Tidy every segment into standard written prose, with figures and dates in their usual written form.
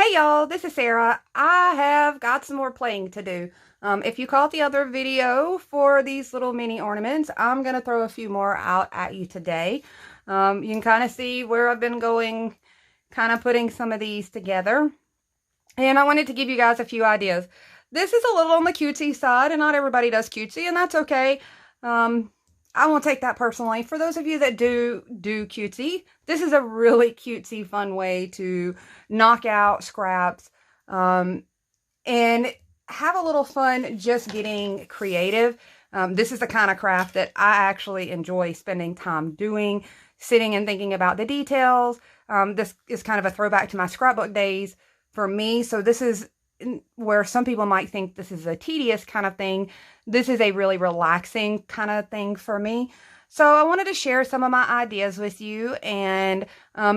Hey y'all, this is Sarah. I have got some more playing to do. If you caught the other video for these little mini ornaments, I'm going to throw a few more out at you today. You can kind of see where I've been going, kind of putting some of these together. And I wanted to give you guys a few ideas. This is a little on the cutesy side, and not everybody does cutesy, and that's okay. I won't take that personally. For those of you that do cutesy, this is a really cutesy, fun way to knock out scraps and have a little fun just getting creative. This is the kind of craft that I actually enjoy spending time doing, sitting and thinking about the details. This is kind of a throwback to my scrapbook days for me. So this is where some people might think this is a tedious kind of thing. This is a really relaxing kind of thing for me. So I wanted to share some of my ideas with you and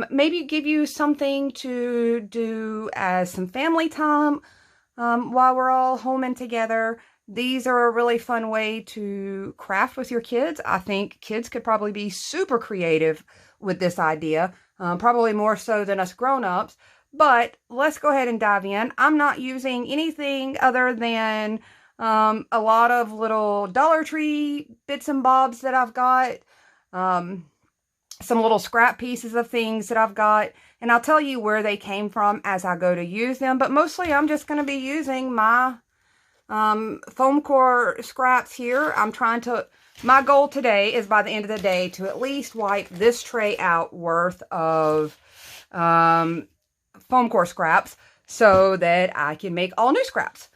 maybe give you something to do as some family time while we're all home and together. These are a really fun way to craft with your kids. I think kids could probably be super creative with this idea, probably more so than us grown-ups. But let's go ahead and dive in. I'm not using anything other than a lot of little Dollar Tree bits and bobs that I've got, some little scrap pieces of things that I've got, and I'll tell you where they came from as I go to use them. But mostly I'm just going to be using my foam core scraps here. My goal today is by the end of the day to at least wipe this tray out worth of foam core scraps so that I can make all new scraps.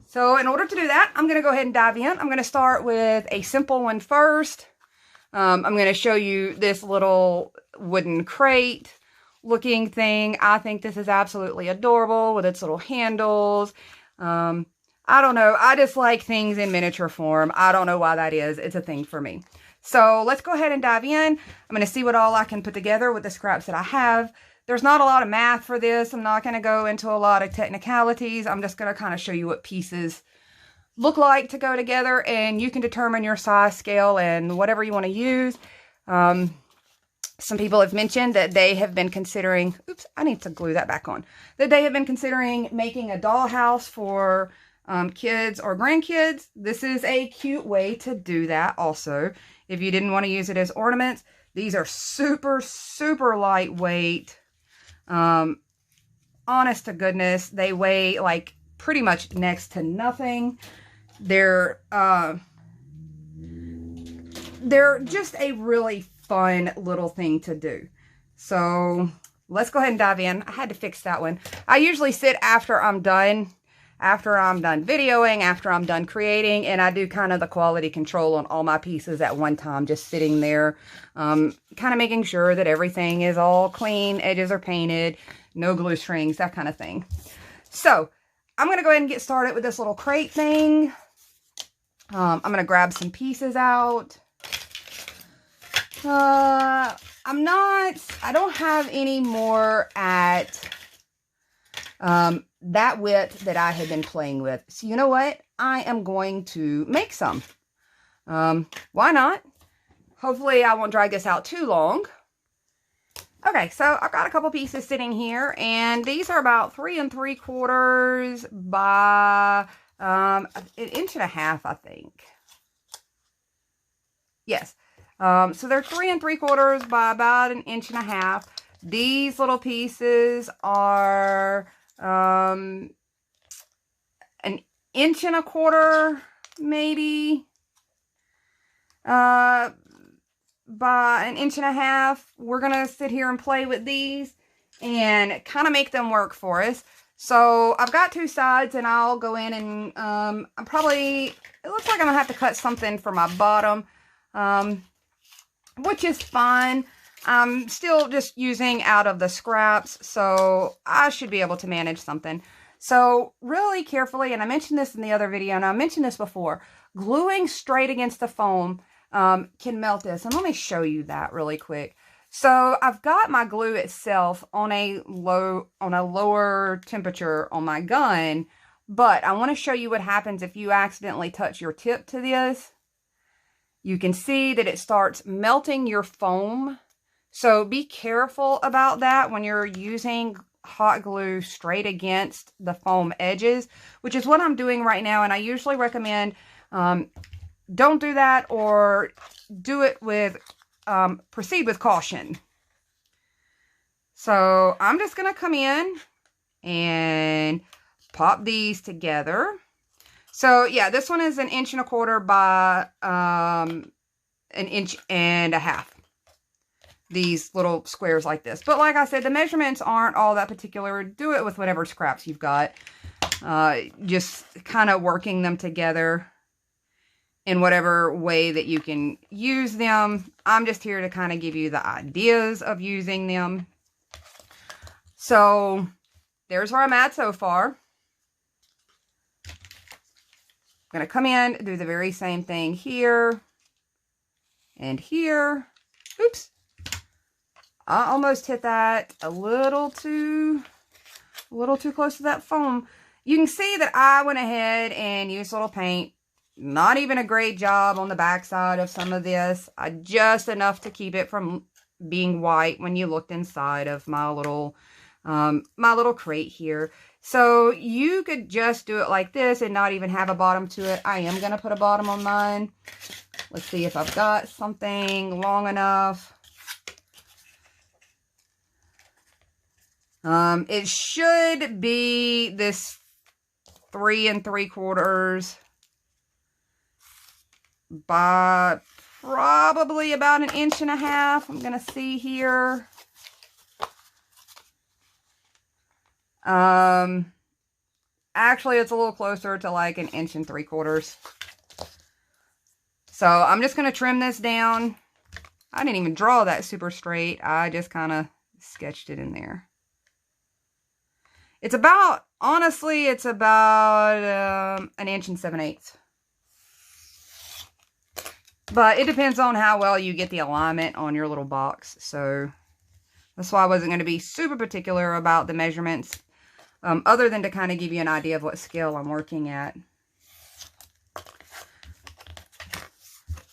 So in order to do that, I'm going to go ahead and dive in. I'm going to start with a simple one first. I'm going to show you this little wooden crate looking thing. I think this is absolutely adorable with its little handles. I don't know. I just like things in miniature form. I don't know why that is. It's a thing for me. So let's go ahead and dive in. I'm going to see what all I can put together with the scraps that I have. There's not a lot of math for this. I'm not going to go into a lot of technicalities. I'm just going to kind of show you what pieces look like to go together, and you can determine your size, scale, and whatever you want to use. Some people have mentioned that they have been considering, oops, I need to glue that back on, that they have been considering making a dollhouse for kids or grandkids. This is a cute way to do that also. If you didn't want to use it as ornaments, these are super, super lightweight. Honest to goodness, they weigh like pretty much next to nothing. They're just a really fun little thing to do. So let's go ahead and dive in. I had to fix that one. I usually sit after I'm done videoing, after I'm done creating, and I do kind of the quality control on all my pieces at one time, just sitting there, kind of making sure that everything is all clean, edges are painted, no glue strings, that kind of thing. So I'm going to go ahead and get started with this little crate thing. I'm going to grab some pieces out. I don't have any more at that width that I had been playing with. So you know what? I am going to make some. Why not? Hopefully I won't drag this out too long. Okay, so I've got a couple pieces sitting here, and these are about 3 3/4 by an 1.5 inches, I think. Yes. So they're 3 3/4 by about 1.5 inches. These little pieces are 1.25 inches, maybe, by 1.5 inches. We're going to sit here and play with these and kind of make them work for us. So I've got two sides, and I'll go in and it looks like I'm going to have to cut something for my bottom, which is fine. I'm still just using out of the scraps, so I should be able to manage something. So really carefully, and I mentioned this in the other video, and I mentioned this before, gluing straight against the foam can melt this. And let me show you that really quick. So I've got my glue itself on a lower temperature on my gun, but I want to show you what happens if you accidentally touch your tip to this. You can see that it starts melting your foam. So be careful about that when you're using hot glue straight against the foam edges, which is what I'm doing right now. And I usually recommend don't do that, or do it with, proceed with caution. So I'm just going to come in and pop these together. So yeah, this one is 1.25 inches by 1.5 inches. These little squares like this. But like I said, the measurements aren't all that particular. Do it with whatever scraps you've got. Just kind of working them together in whatever way that you can use them. I'm just here to kind of give you the ideas of using them. So there's where I'm at so far. I'm going to come in, do the very same thing here and here. Oops. I almost hit that a little too close to that foam. You can see that I went ahead and used a little paint. Not even a great job on the backside of some of this. Just enough to keep it from being white when you looked inside of my little crate here. So you could just do it like this and not even have a bottom to it. I am going to put a bottom on mine. Let's see if I've got something long enough. It should be this 3 3/4 by probably about 1.5 inches. I'm going to see here. Actually, it's a little closer to like 1 3/4 inches. So I'm just going to trim this down. I didn't even draw that super straight. I just kind of sketched it in there. It's about, honestly, it's about 1 7/8 inches. But it depends on how well you get the alignment on your little box. So that's why I wasn't going to be super particular about the measurements. Other than to kind of give you an idea of what scale I'm working at.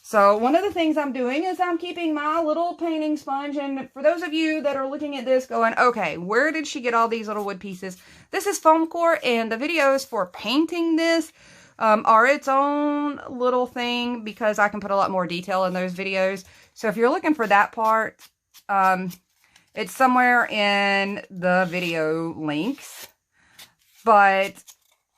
So one of the things I'm doing is I'm keeping my little painting sponge. And for those of you that are looking at this going, okay, where did she get all these little wood pieces? This is foam core, and the videos for painting this are its own little thing, because I can put a lot more detail in those videos. So if you're looking for that part, it's somewhere in the video links. But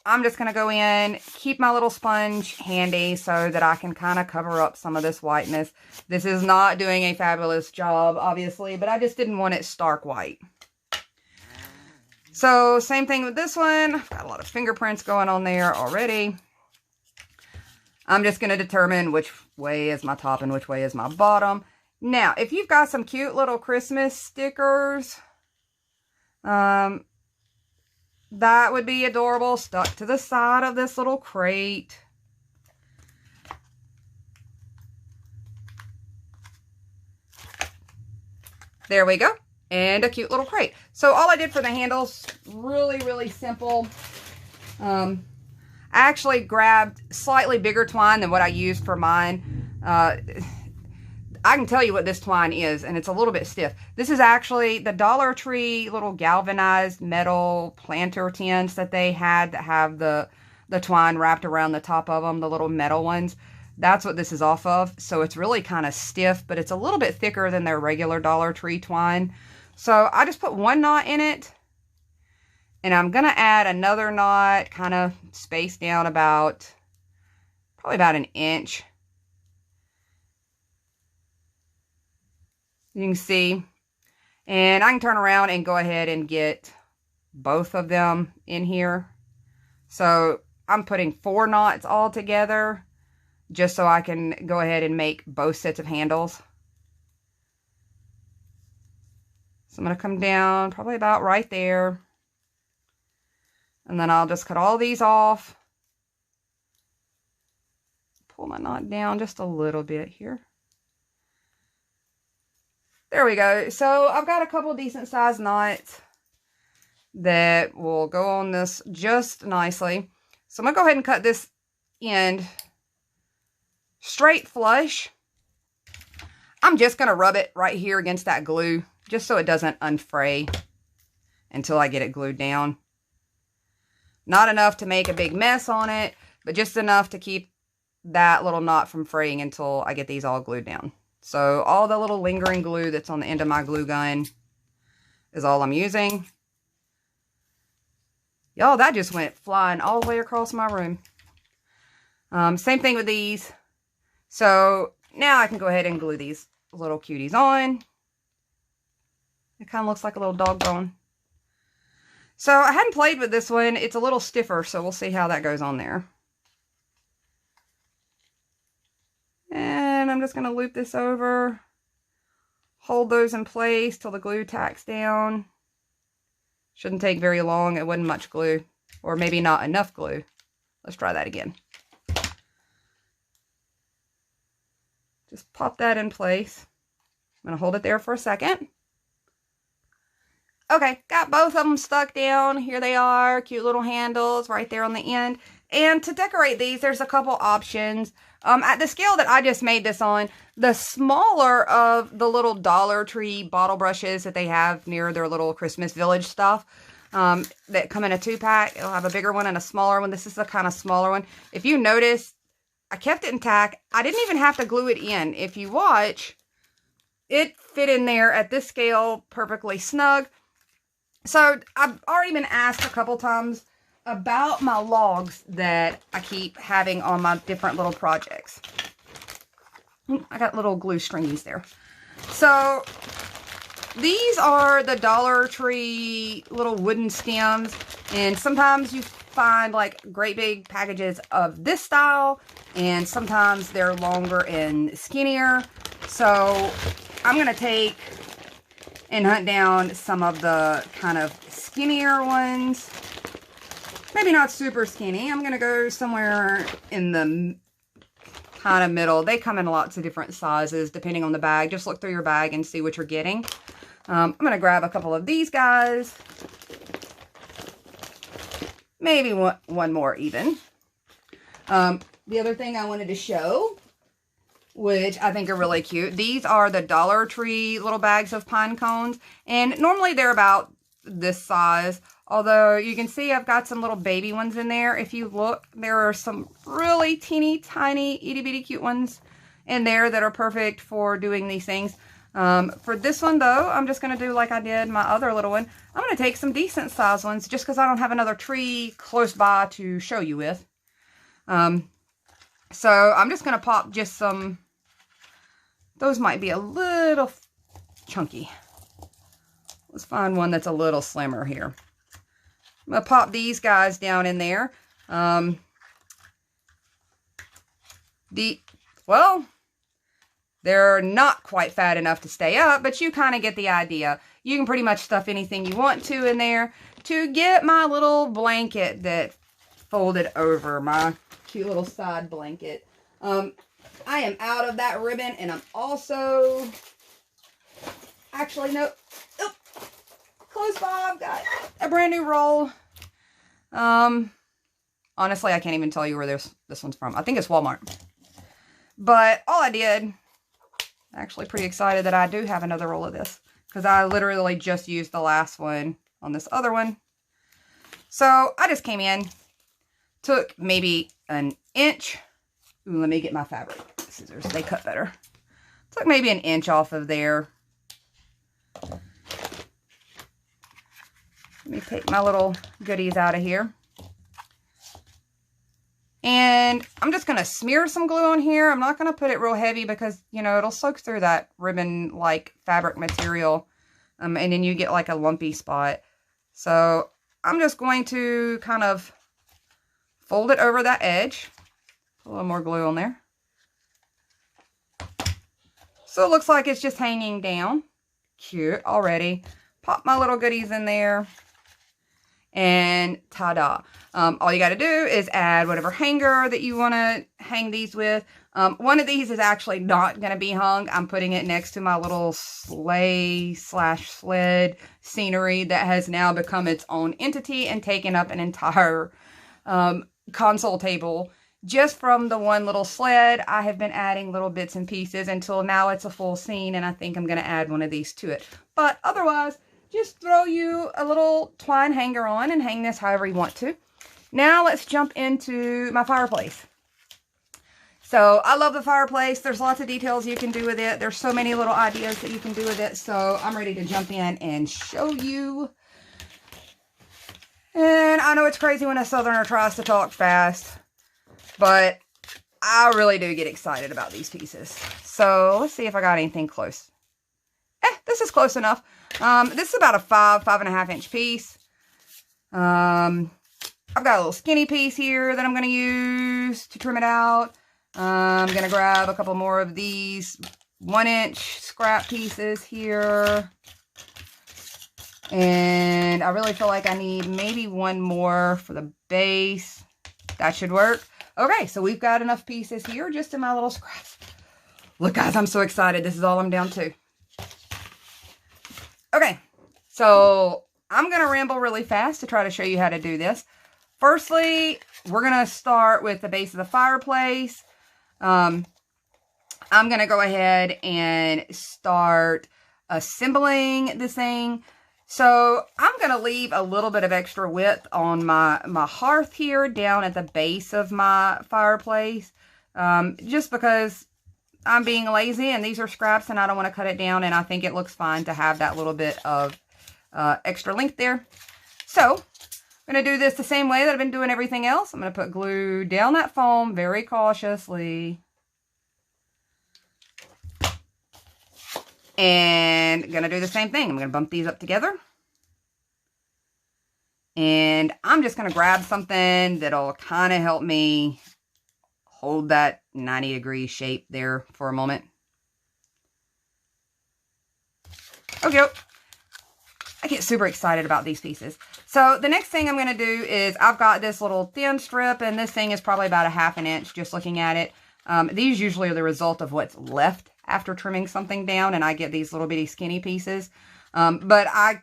I'm just going to go in, keep my little sponge handy so that I can kind of cover up some of this whiteness. This is not doing a fabulous job, obviously, but I just didn't want it stark white. So, same thing with this one. I've got a lot of fingerprints going on there already. I'm just going to determine which way is my top and which way is my bottom. Now, if you've got some cute little Christmas stickers, that would be adorable, stuck to the side of this little crate. There we go. And a cute little crate. So all I did for the handles, really, really simple. I actually grabbed slightly bigger twine than what I used for mine. I can tell you what this twine is, and it's a little bit stiff. This is actually the Dollar Tree little galvanized metal planter tins that they had that have the twine wrapped around the top of them, the little metal ones. That's what this is off of. So it's really kind of stiff, but it's a little bit thicker than their regular Dollar Tree twine. So I just put one knot in it, and I'm going to add another knot kind of spaced down probably about 1 inch. You can see, and I can turn around and go ahead and get both of them in here. So I'm putting 4 knots all together just so I can go ahead and make both sets of handles. So I'm going to come down probably about right there. And then I'll just cut all these off. Pull my knot down just a little bit here. There we go. So I've got a couple decent sized knots that will go on this just nicely. So I'm going to go ahead and cut this end straight flush. I'm just going to rub it right here against that glue just so it doesn't unfray. until I get it glued down. Not enough to make a big mess on it, but just enough to keep that little knot from fraying until I get these all glued down. So all the little lingering glue that's on the end of my glue gun is all I'm using. Y'all, that just went flying all the way across my room. Same thing with these. So now I can go ahead and glue these little cuties on. It kind of looks like a little dog bone. So I hadn't played with this one. It's a little stiffer, so we'll see how that goes on there. And I'm just going to loop this over, hold those in place till the glue tacks down. Shouldn't take very long. It wasn't much glue, or maybe not enough glue. Let's try that again. Just pop that in place. I'm going to hold it there for a second. Okay, got both of them stuck down. Here they are, cute little handles right there on the end. And to decorate these, there's a couple options. At the scale that I just made this on, the smaller of the little Dollar Tree bottle brushes that they have near their little Christmas Village stuff, that come in a 2-pack. It'll have a bigger one and a smaller one. This is the kind of smaller one. If you notice, I kept it intact. I didn't even have to glue it in. If you watch, it fit in there at this scale perfectly snug. So I've already been asked a couple times about my logs that I keep having on my different little projects. I got little glue stringies there. So these are the Dollar Tree little wooden stems, and sometimes you find like great big packages of this style, and sometimes they're longer and skinnier. So I'm gonna take and hunt down some of the kind of skinnier ones. Maybe not super skinny. I'm going to go somewhere in the kind of middle. They come in lots of different sizes depending on the bag. Just look through your bag and see what you're getting. I'm going to grab a couple of these guys. Maybe one more even. The other thing I wanted to show, which I think are really cute. These are the Dollar Tree little bags of pine cones. And normally they're about this size. Although you can see I've got some little baby ones in there. If you look, there are some really teeny tiny itty bitty cute ones in there that are perfect for doing these things. For this one though, I'm just going to do like I did my other little one. I'm going to take some decent size ones just because I don't have another tree close by to show you with. So I'm just going to pop just some. Those might be a little chunky. Let's find one that's a little slimmer here. I'm going to pop these guys down in there. Well, they're not quite fat enough to stay up, but you kind of get the idea. You can pretty much stuff anything you want to in there to get my little blanket that folded over, my cute little side blanket. I am out of that ribbon, and I'm also, actually, no, oh, close by, I've got a brand new roll. Honestly, I can't even tell you where this one's from. I think it's Walmart. But all I did, actually pretty excited that I do have another roll of this, because I literally just used the last one on this other one. So I just came in, took maybe an inch. Ooh, let me get my fabric scissors. They cut better. Took maybe an inch off of there. Let me take my little goodies out of here. And I'm just going to smear some glue on here. I'm not going to put it real heavy because, you know, it'll soak through that ribbon-like fabric material. And then you get like a lumpy spot. So I'm just going to kind of fold it over that edge. Put a little more glue on there. So it looks like it's just hanging down. Cute already. Pop my little goodies in there. And ta-da. All you got to do is add whatever hanger that you want to hang these with. One of these is actually not going to be hung. I'm putting it next to my little sleigh/sled scenery that has now become its own entity and taken up an entire console table. Just from the one little sled, I have been adding little bits and pieces until now it's a full scene, and I think I'm going to add one of these to it. But otherwise, just throw you a little twine hanger on and hang this however you want to. Now let's jump into my fireplace. So I love the fireplace. There's lots of details you can do with it. There's so many little ideas that you can do with it. So I'm ready to jump in and show you. And I know it's crazy when a Southerner tries to talk fast, but I really do get excited about these pieces. So let's see if I got anything close. This is close enough. This is about a 5.5 inch piece. I've got a little skinny piece here that I'm going to use to trim it out. I'm going to grab a couple more of these 1 inch scrap pieces here. And I really feel like I need maybe one more for the base. That should work. Okay, so we've got enough pieces here just in my little scraps. Look, guys, I'm so excited. This is all I'm down to. Okay, so I'm going to ramble really fast to try to show you how to do this. Firstly, we're going to start with the base of the fireplace. I'm going to go ahead and start assembling this thing. So I'm going to leave a little bit of extra width on my hearth here down at the base of my fireplace. Just because I'm being lazy and these are scraps and I don't want to cut it down, and I think it looks fine to have that little bit of extra length there. So I'm going to do this the same way that I've been doing everything else. I'm going to put glue down that foam very cautiously. And going to do the same thing. I'm going to bump these up together. And I'm just going to grab something that'll kind of help me hold that 90-degree shape there for a moment. Okay. I get super excited about these pieces. So the next thing I'm going to do is I've got this little thin strip, and this thing is probably about a 1/2 inch just looking at it. These usually are the result of what's left after trimming something down, and I get these little bitty skinny pieces. But I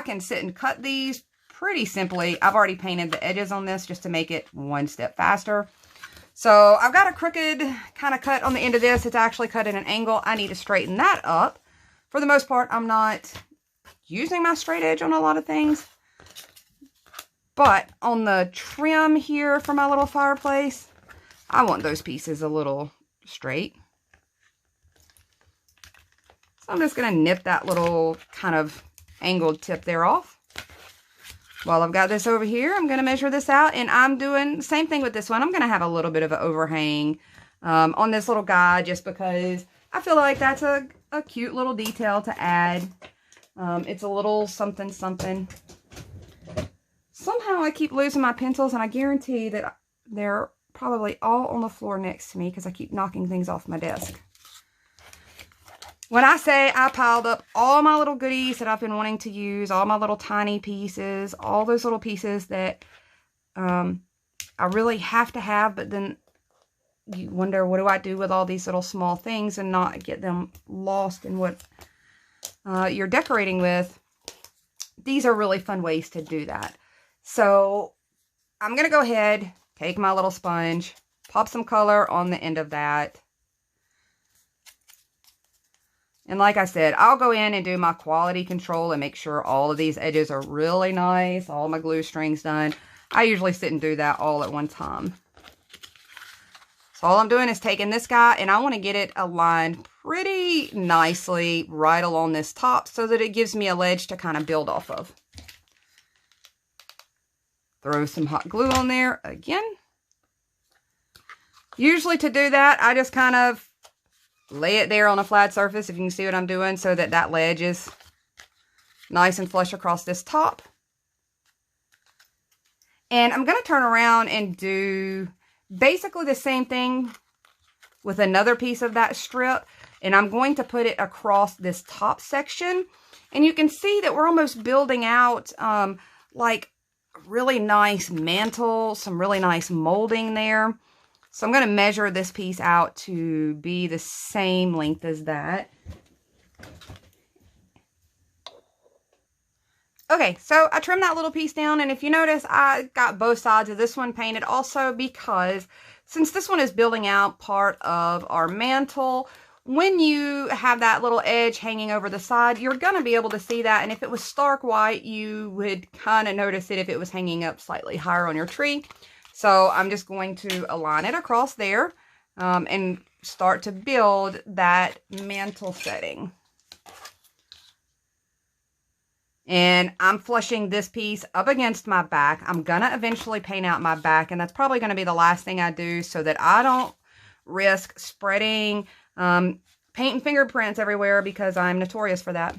can sit and cut these pretty simply. I've already painted the edges on this just to make it one step faster. So I've got a crooked kind of cut on the end of this. It's actually cut at an angle. I need to straighten that up. For the most part, I'm not using my straight edge on a lot of things. But on the trim here for my little fireplace, I want those pieces a little straight. So I'm just going to nip that little kind of angled tip there off. While I've got this over here, I'm going to measure this out, and I'm doing the same thing with this one. I'm going to have a little bit of an overhang on this little guy just because I feel like that's a cute little detail to add. It's a little something something. Somehow I keep losing my pencils, and I guarantee that they're probably all on the floor next to me because I keep knocking things off my desk. When I say I piled up all my little goodies that I've been wanting to use, all my little tiny pieces, all those little pieces that I really have to have, but then you wonder, what do I do with all these little small things and not get them lost in what you're decorating with? These are really fun ways to do that. So I'm going to go ahead, take my little sponge, pop some color on the end of that. And like I said, I'll go in and do my quality control and make sure all of these edges are really nice. All my glue strings done. I usually sit and do that all at one time. So all I'm doing is taking this guy, and I want to get it aligned pretty nicely right along this top so that it gives me a ledge to kind of build off of. Throw some hot glue on there again. Usually to do that, I just kind of lay it there on a flat surface, if you can see what I'm doing, so that that ledge is nice and flush across this top. And I'm going to turn around and do basically the same thing with another piece of that strip. And I'm going to put it across this top section. And you can see that we're almost building out like a really nice mantle, some really nice molding there. So I'm going to measure this piece out to be the same length as that. Okay, so I trimmed that little piece down, and if you notice, I got both sides of this one painted also because since this one is building out part of our mantle, when you have that little edge hanging over the side, you're going to be able to see that. And if it was stark white, you would kind of notice it if it was hanging up slightly higher on your tree. So I'm just going to align it across there and start to build that mantle setting. And I'm flushing this piece up against my back. I'm going to eventually paint out my back, and that's probably going to be the last thing I do so that I don't risk spreading paint and fingerprints everywhere, because I'm notorious for that.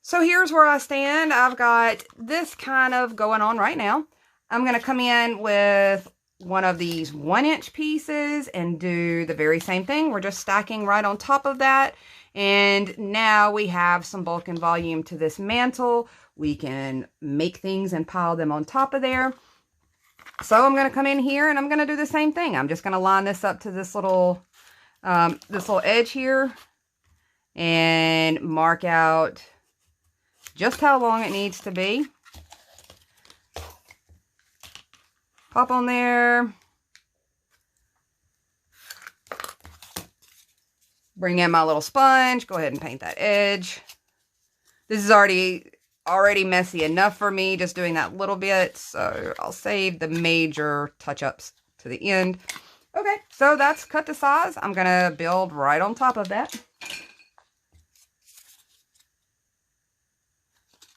So here's where I stand. I've got this kind of going on right now. I'm going to come in with one of these 1-inch pieces and do the very same thing. We're just stacking right on top of that. And now we have some bulk and volume to this mantle. We can make things and pile them on top of there. So I'm going to come in here and I'm going to do the same thing. I'm just going to line this up to this little edge here and mark out just how long it needs to be. Pop on there. Bring in my little sponge. Go ahead and paint that edge. This is already messy enough for me just doing that little bit, so I'll save the major touch-ups to the end. Okay, so that's cut to size. I'm gonna build right on top of that.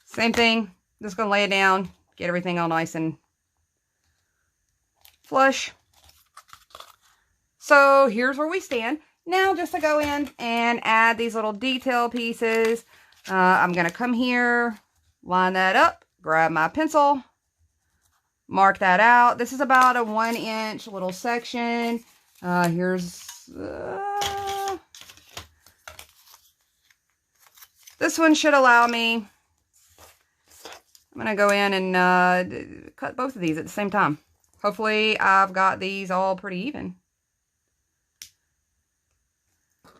Same thing, just gonna lay it down, get everything all nice and flush. So here's where we stand. Now just to go in and add these little detail pieces, I'm gonna come here, line that up, grab my pencil, mark that out. This is about a 1-inch little section. This one should allow me. I'm gonna go in and cut both of these at the same time. Hopefully I've got these all pretty even.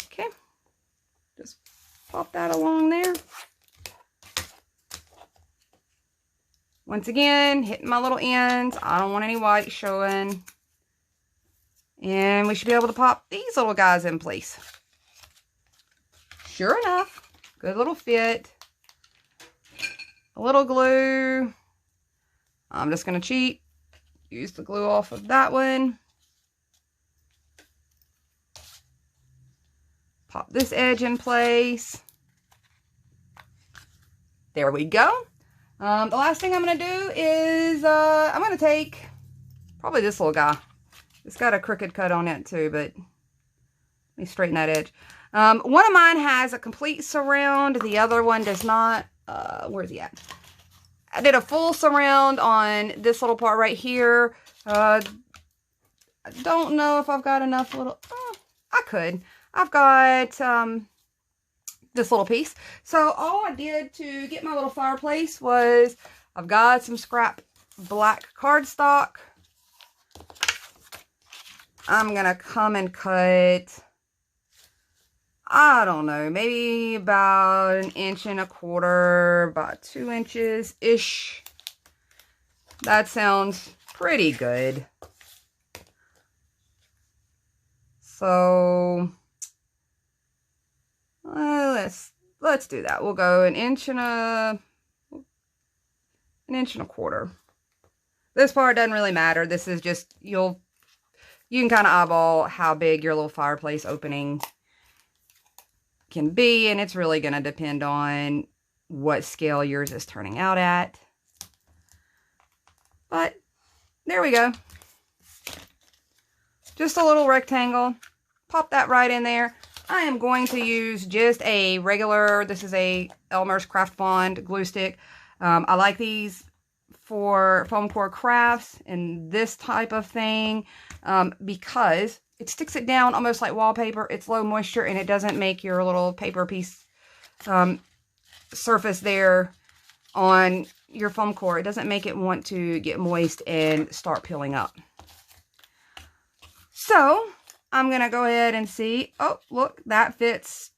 Okay, just pop that along there. Once again, hitting my little ends. I don't want any white showing. And we should be able to pop these little guys in place. Sure enough, good little fit. A little glue. I'm just going to cheat. Use the glue off of that one. Pop this edge in place. There we go. The last thing I'm going to do is I'm going to take probably this little guy. It's got a crooked cut on it too, but let me straighten that edge. One of mine has a complete surround. The other one does not. Where's he at? I did a full surround on this little part right here. I don't know if I've got enough little... I could. I've got this little piece. So all I did to get my little fireplace was I've got some scrap black cardstock. I'm going to come and cut... I don't know, maybe about 1.25 inches, about 2 inches-ish. That sounds pretty good. So, let's do that. We'll go 1 1.25 inches. This part doesn't really matter. This is just, you can kind of eyeball how big your little fireplace opening can be, and it's really going to depend on what scale yours is turning out at. But there we go. Just a little rectangle. Pop that right in there. I am going to use just a regular, this is a Elmer's Craft Bond glue stick. I like these for foam core crafts and this type of thing because it sticks it down almost like wallpaper. It's low moisture and it doesn't make your little paper piece surface there on your foam core. It doesn't make it want to get moist and start peeling up. So I'm going to go ahead and see. Oh, look, that fits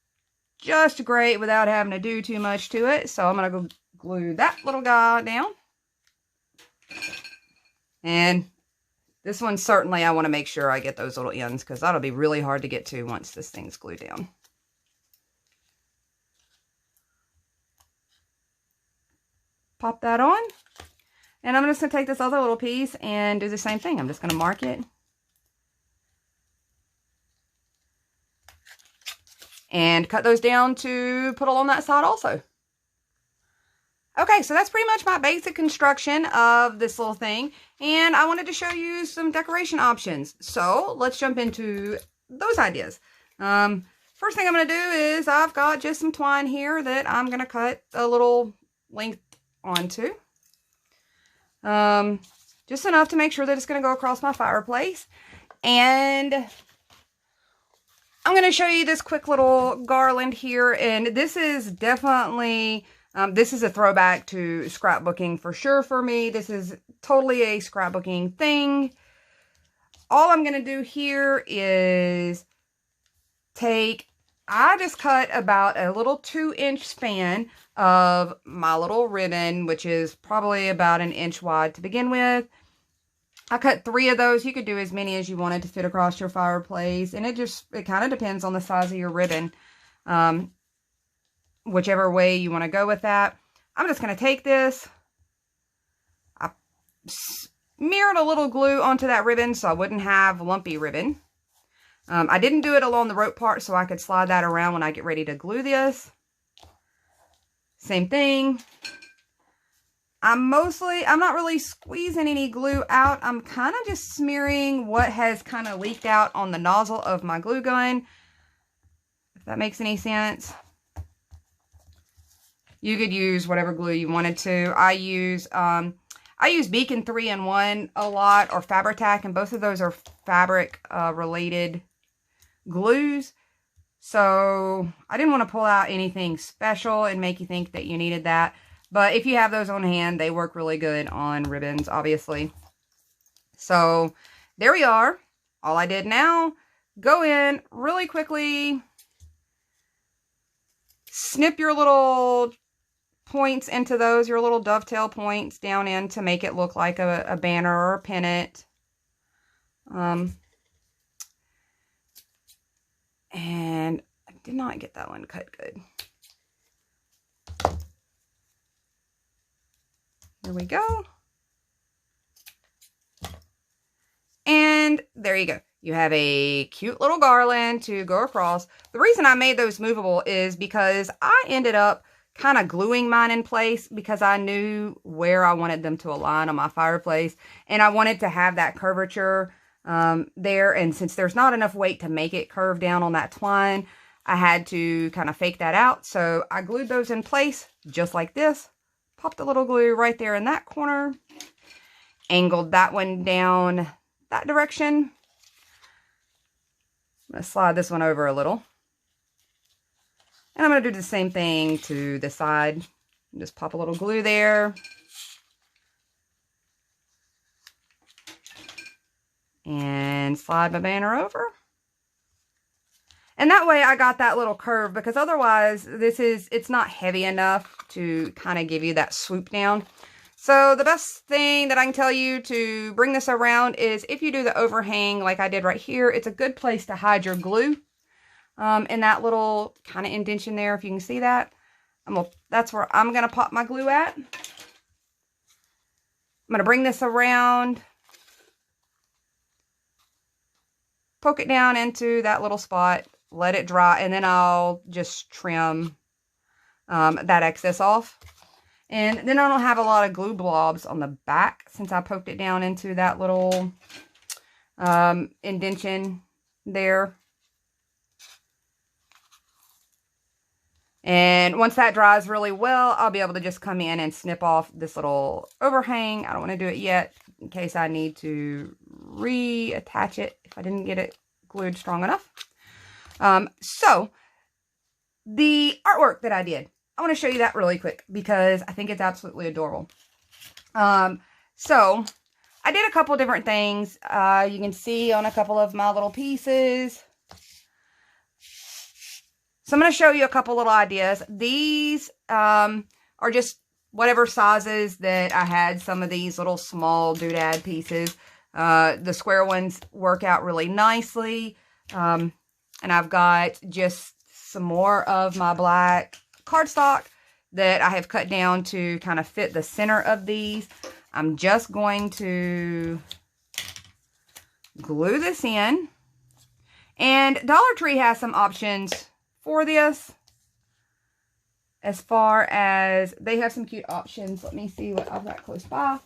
just great without having to do too much to it. So I'm going to go glue that little guy down. And This one, certainly, I want to make sure I get those little ends because that'll be really hard to get to once this thing's glued down. Pop that on. And I'm just going to take this other little piece and do the same thing. I'm just going to mark it. And cut those down to put along that side also. Okay, so that's pretty much my basic construction of this little thing. And I wanted to show you some decoration options. So let's jump into those ideas. First thing I'm going to do is I've got just some twine here that I'm going to cut a little length onto. Just enough to make sure that it's going to go across my fireplace. And I'm going to show you this quick little garland here. And this is definitely... this is a throwback to scrapbooking for sure for me. This is totally a scrapbooking thing. All I'm going to do here is I just cut about a little 2-inch span of my little ribbon, which is probably about 1 inch wide to begin with. I cut 3 of those. You could do as many as you wanted to fit across your fireplace. And it kind of depends on the size of your ribbon. Whichever way you want to go with that. I'm just going to take this. I smeared a little glue onto that ribbon so I wouldn't have lumpy ribbon. I didn't do it along the rope part so I could slide that around when I get ready to glue this. Same thing. I'm not really squeezing any glue out. I'm kind of just smearing what has kind of leaked out on the nozzle of my glue gun. If that makes any sense. You could use whatever glue you wanted to. I use Beacon 3-in-1 a lot, or Fabri-Tac, and both of those are fabric related glues. So I didn't want to pull out anything special and make you think that you needed that. But if you have those on hand, they work really good on ribbons, obviously. So there we are. All I did now, go in really quickly, snip your little points into those, your little dovetail points down in to make it look like a banner or a pennant. And I did not get that one cut good. There we go. And there you go. You have a cute little garland to go across. The reason I made those movable is because I ended up kind of gluing mine in place because I knew where I wanted them to align on my fireplace. And I wanted to have that curvature there. And since there's not enough weight to make it curve down on that twine, I had to kind of fake that out. So I glued those in place just like this. Popped a little glue right there in that corner. Angled that one down that direction. I'm going to slide this one over a little. And I'm going to do the same thing to the side. Just pop a little glue there. And slide my banner over. And that way I got that little curve, because otherwise it's not heavy enough to kind of give you that swoop down. So the best thing that I can tell you to bring this around is if you do the overhang like I did right here, it's a good place to hide your glue. In that little kind of indentation there, if you can see that. That's where I'm going to pop my glue at. I'm going to bring this around. Poke it down into that little spot. Let it dry. And then I'll just trim that excess off. And then I don't have a lot of glue blobs on the back since I poked it down into that little indentation there. And once that dries really well, I'll be able to just come in and snip off this little overhang. I don't want to do it yet in case I need to reattach it if I didn't get it glued strong enough. So the artwork that I did, I want to show you that really quick because I think it's absolutely adorable. So I did a couple different things. You can see on a couple of my little pieces. So I'm going to show you a couple little ideas. These are just whatever sizes that I had. Some of these little small doodad pieces. The square ones work out really nicely. And I've got just some more of my black cardstock that I have cut down to kind of fit the center of these. I'm just going to glue this in. And Dollar Tree has some options for this. As far as, they have some cute options. Let me see what I've got close by.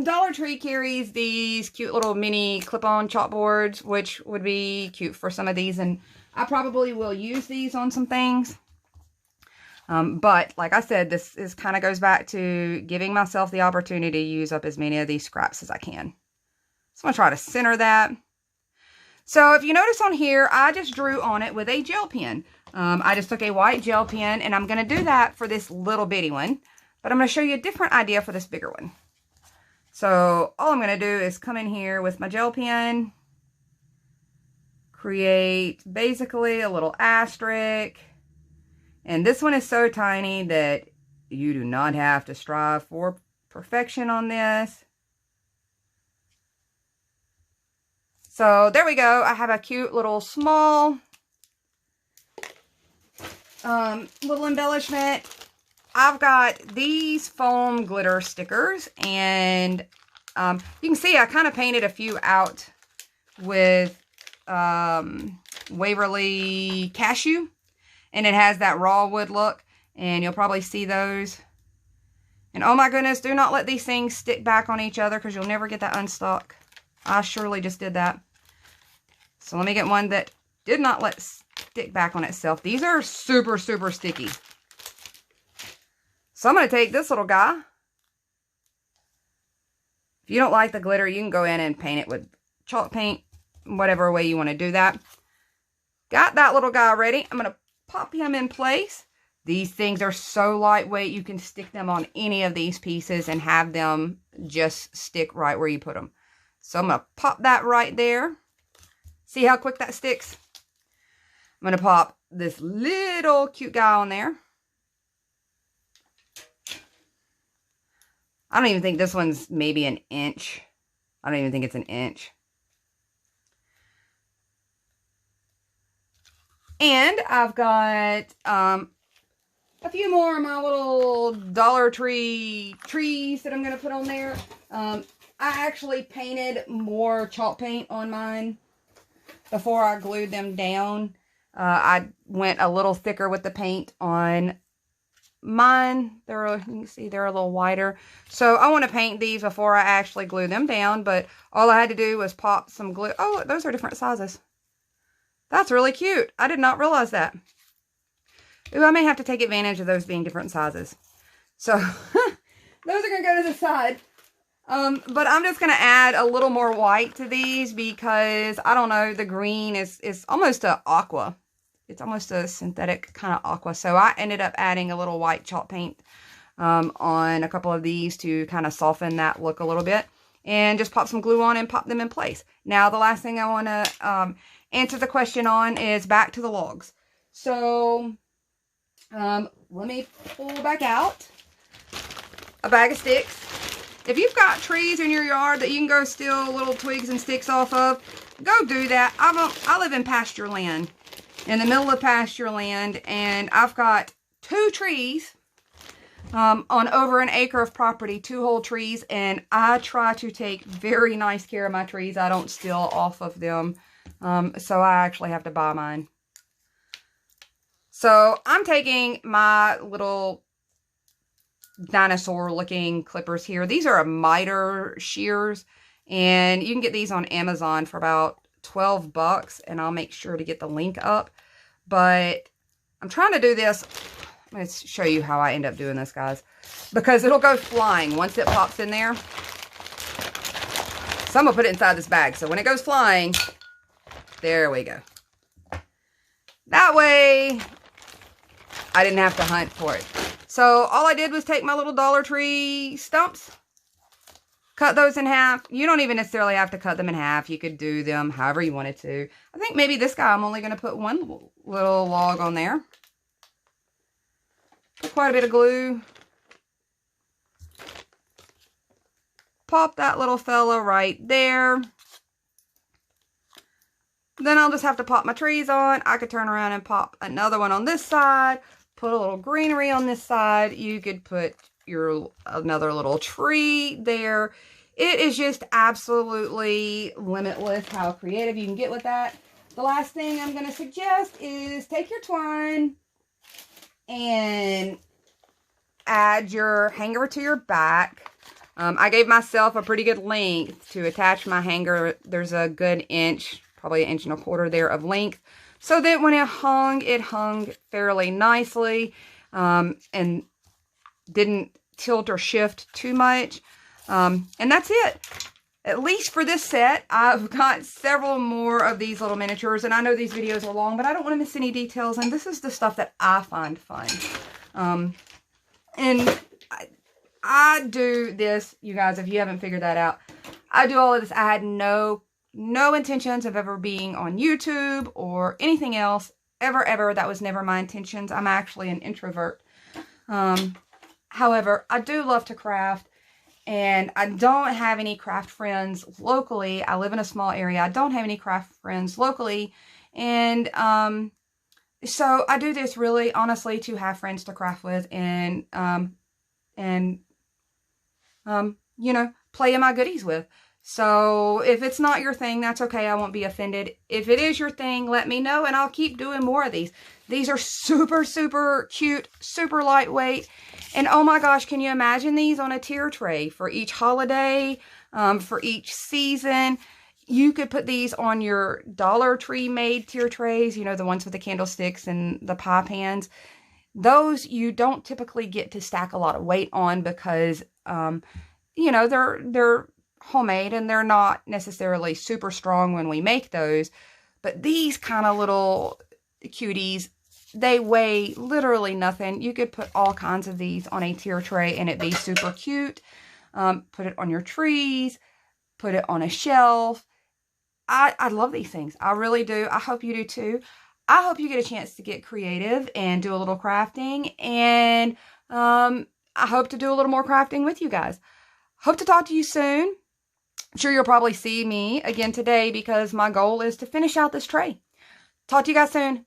Dollar Tree carries these cute little mini clip-on chalkboards, which would be cute for some of these. And I probably will use these on some things. But like I said, this is kind of goes back to giving myself the opportunity to use up as many of these scraps as I can. So I'm going to try to center that. So if you notice on here, I just drew on it with a gel pen. I just took a white gel pen, and I'm going to do that for this little bitty one. But I'm going to show you a different idea for this bigger one. So all I'm going to do is come in here with my gel pen, create basically a little asterisk. And this one is so tiny that you do not have to strive for perfection on this. So there we go. I have a cute little small little embellishment. I've got these foam glitter stickers, and you can see I kind of painted a few out with Waverly Cashew, and it has that raw wood look, and you'll probably see those. And oh my goodness, do not let these things stick back on each other because you'll never get that unstuck. I surely just did that. So let me get one that did not let stick back on itself. These are super, super sticky. So I'm going to take this little guy. If you don't like the glitter, you can go in and paint it with chalk paint, whatever way you want to do that. Got that little guy ready. I'm going to pop him in place. These things are so lightweight, you can stick them on any of these pieces and have them just stick right where you put them. So I'm going to pop that right there. See how quick that sticks? I'm going to pop this little cute guy on there. I don't even think this one's maybe an inch. I don't even think it's an inch. And I've got a few more of my little Dollar Tree trees that I'm going to put on there. I actually painted more chalk paint on mine before I glued them down. I went a little thicker with the paint on mine. You can see they're a little wider. So I want to paint these before I actually glue them down, but all I had to do was pop some glue. Oh, look, those are different sizes. That's really cute. I did not realize that. Ooh, I may have to take advantage of those being different sizes. So those are going to go to the side. But I'm just going to add a little more white to these because, I don't know, the green is almost a aqua. It's almost a synthetic kind of aqua. So I ended up adding a little white chalk paint on a couple of these to kind of soften that look a little bit. And just pop some glue on and pop them in place. Now, the last thing I want to answer the question on is back to the logs. So, let me pull back out a bag of sticks. If you've got trees in your yard that you can go steal little twigs and sticks off of, go do that. I live in pasture land, in the middle of pasture land, and I've got 2 trees on over an acre of property, 2 whole trees, and I try to take very nice care of my trees. I don't steal off of them, so I actually have to buy mine. So I'm taking my little dinosaur looking clippers here. These are a miter shears, and you can get these on Amazon for about 12 bucks, and I'll make sure to get the link up. But I'm trying to do this. I'm going to show you how I end up doing this, guys, because it'll go flying once it pops in there. So I'm going to put it inside this bag, so when it goes flying, there we go. That way I didn't have to hunt for it. So all I did was take my little Dollar Tree stumps, cut those in half. You don't even necessarily have to cut them in half. You could do them however you wanted to. I think maybe this guy, I'm only going to put one little log on there. Put quite a bit of glue. pop that little fella right there. Then I'll just have to pop my trees on. I could turn around and pop another one on this side. Put a little greenery on this side. You could put another little tree there. It is just absolutely limitless how creative you can get with that. The last thing I'm going to suggest is take your twine and add your hanger to your back. I gave myself a pretty good length to attach my hanger. There's a good inch, probably 1.25 inches there of length. So that when it hung fairly nicely and didn't tilt or shift too much. And that's it. At least for this set. I've got several more of these little miniatures. And I know these videos are long, but I don't want to miss any details. And this is the stuff that I find fun. And I do this, you guys, if you haven't figured that out. I do all of this. I had no intentions of ever being on YouTube or anything else. Ever. That was never my intentions. I'm actually an introvert. However, I do love to craft. And I don't have any craft friends locally. I live in a small area. I don't have any craft friends locally. And so I do this really, honestly, to have friends to craft with and you know, play in my goodies with. So if it's not your thing, that's okay. I won't be offended. If it is your thing, let me know and I'll keep doing more of these. These are super, super cute, super lightweight. And oh my gosh, can you imagine these on a tier tray for each holiday, for each season? You could put these on your Dollar Tree made tier trays, you know, the ones with the candlesticks and the pie pans. Those you don't typically get to stack a lot of weight on because, you know, they're homemade and they're not necessarily super strong when we make those. But these kind of little cuties, they weigh literally nothing. You could put all kinds of these on a tier tray and it'd be super cute. Put it on your trees, put it on a shelf. I love these things. I really do. I hope you do too. I hope you get a chance to get creative and do a little crafting. And I hope to do a little more crafting with you guys. Hope to talk to you soon. I'm sure you'll probably see me again today because my goal is to finish out this tray. Talk to you guys soon.